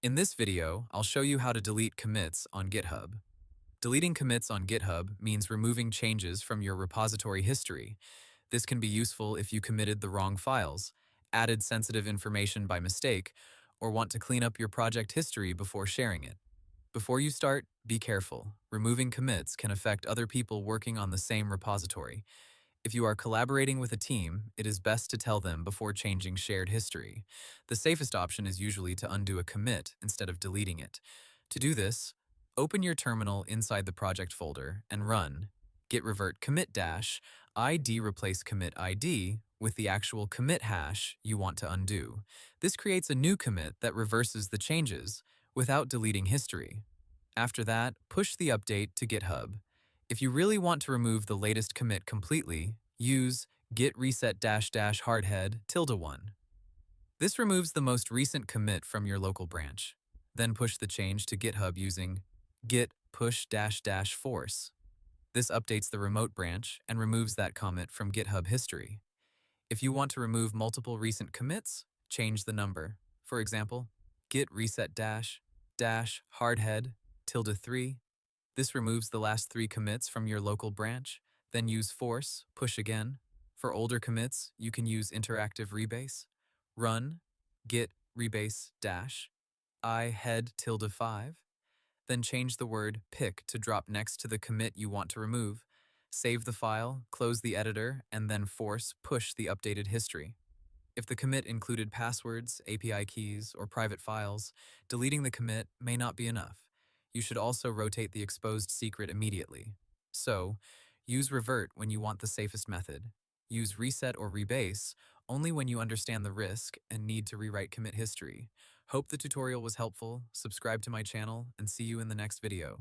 In this video, I'll show you how to delete commits on GitHub. Deleting commits on GitHub means removing changes from your repository history. This can be useful if you committed the wrong files, added sensitive information by mistake, or want to clean up your project history before sharing it. Before you start, be careful. Removing commits can affect other people working on the same repository. If you are collaborating with a team, it is best to tell them before changing shared history. The safest option is usually to undo a commit instead of deleting it. To do this, open your terminal inside the project folder and run git revert commit dash id replace commit id with the actual commit hash you want to undo. This creates a new commit that reverses the changes without deleting history. After that, push the update to GitHub. If you really want to remove the latest commit completely, use git reset dash dash hardhead tilde1. This removes the most recent commit from your local branch. Then push the change to GitHub using git push dash dash force. This updates the remote branch and removes that commit from GitHub history. If you want to remove multiple recent commits, change the number. For example, git reset dash dash hardhead tilde3. This removes the last 3 commits from your local branch. Then use force, push again. For older commits, you can use interactive rebase. Run git rebase dash I head tilde5. Then change the word pick to drop next to the commit you want to remove. Save the file, close the editor, and then force push the updated history. If the commit included passwords, API keys, or private files, deleting the commit may not be enough. You should also rotate the exposed secret immediately. So, use revert when you want the safest method. Use reset or rebase only when you understand the risk and need to rewrite commit history. Hope the tutorial was helpful, subscribe to my channel, and see you in the next video.